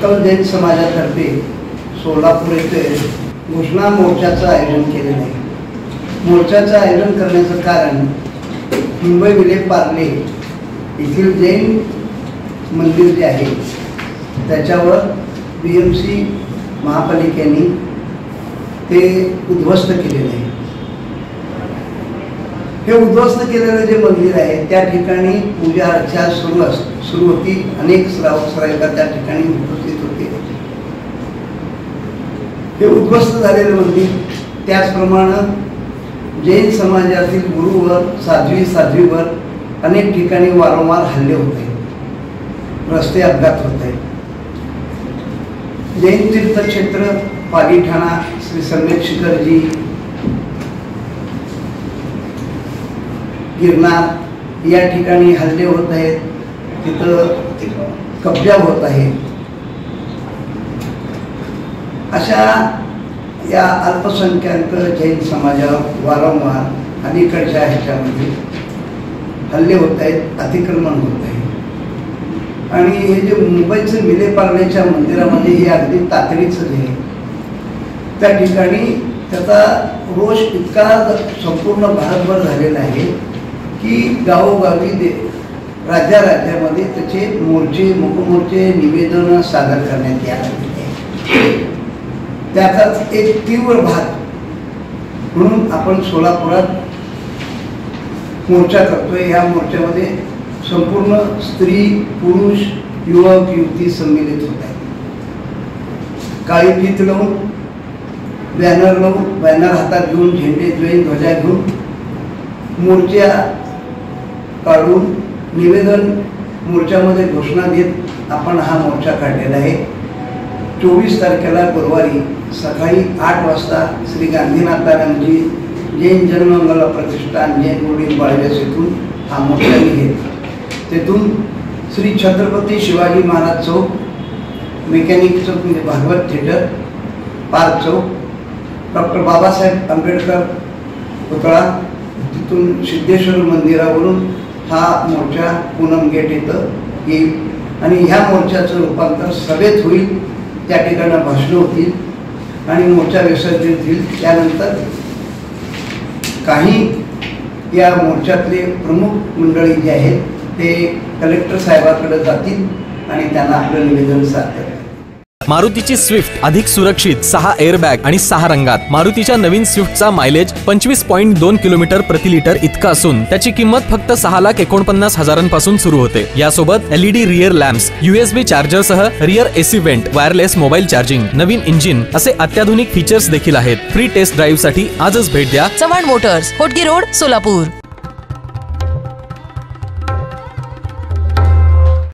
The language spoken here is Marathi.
सकल जैन समाजातर्फे सोलापूर येथे घोषणा मोर्चाचं आयोजन केलेलं आहे। मोर्चाचं आयोजन करण्याचं कारण मुंबई विले पार्ले येथील जैन मंदिर जे आहे त्याच्यावर BMC महापालिकेने ते उद्ध्वस्त केलेलं आहे। हे उद्ध्वस्त केलेलं जे मंदिर आहे त्या ठिकाणी पूजा अर्चा सुरू होती। अनेक श्रावक त्या ठिकाणी उपस्थित होते। हे उद्ध्वस्त झालेलं मंदिर त्याचप्रमाणे जैन समाजातील गुरुवर साध्वीवर अनेक ठिकाणी वारंवार हल्ले होते, रस्ते अपघात होते। जैन तीर्थक्षेत्र पालीठाणा श्री समेत शिखरजी गिरनार या ठिकाणी हल्ले होत आहेत, तिथं कब्जा होत आहे। अशा या अल्पसंख्याक जैन समाजावर वारंवार अलीकडच्या ह्याच्यामध्ये हल्ले होत आहेत, अतिक्रमण होत आहे। आणि हे जे मुंबईचं विलेपार्लेच्या मंदिरामध्ये हे अगदी तातडीचं आहे, त्या ठिकाणी त्याचा रोष इतका संपूर्ण भारतभर झालेला आहे की गावोगावी राज्यामध्ये त्याचे मोर्चे मुकमोर्चे निवेदन सादर करण्यात आले आहे। त्याचाच एक तीव्र भाग म्हणून आपण सोलापुरात मोर्चा करतोय। या मोर्चामध्ये संपूर्ण स्त्री पुरुष युवक युवती सम्मिलित होत आहेत। काळी फीत लावून बॅनर हातात घेऊन झेंडे ध्वजा घेऊन मोर्चा काढून निवेदन मोर्चामध्ये घोषणा देत आपण हा मोर्चा काढलेला आहे। 24 तारखेला गुरुवारी सकाळी 8 वाजता श्री गांधीनाथारामजी जैन जन्ममंगल प्रतिष्ठान जैन बोर्डिंग बाळवेस येथून हा मोर्चा निघेल। तेथून श्री छत्रपती शिवाजी महाराज चौक, मेकॅनिक चौक म्हणजे भागवत थिएटर, पार्क चौक, डॉक्टर बाबासाहेब आंबेडकर पुतळा, तिथून सिद्धेश्वर मंदिरावरून हा मोर्चा पूनम गेट इथं येईल। आणि ह्या मोर्चाचं रूपांतर सभेत होईल, त्या ठिकाणी भाषणं होतील आणि मोर्चा विसर्जित होईल। त्यानंतर काही या मोर्चातले प्रमुख मंडळी जे आहेत ते कलेक्टर साहेबांकडे जातील आणि त्यांना आपलं निवेदन सादर करतील। मारुतीची स्विफ्ट अधिक सुरक्षित 6 एअरबॅग आणि 6 रंगात। मारुतीच्या नवीन स्विफ्टचा मायलेज 25.2 किलोमीटर प्रति लिटर इतका असून त्याची किंमत फक्त 6,49,000 सुरू होते। यासोबत LED रियर लॅम्प्स, USB चार्जर सह rear AC vent, wireless mobile charging, नवीन इंजिन असे अत्याधुनिक फीचर्स देखील आहेत। फ्री टेस्ट ड्राईव्ह साठी आजच भेट द्या चव्हाण मोटर्स, होटगी रोड, सोलापूर।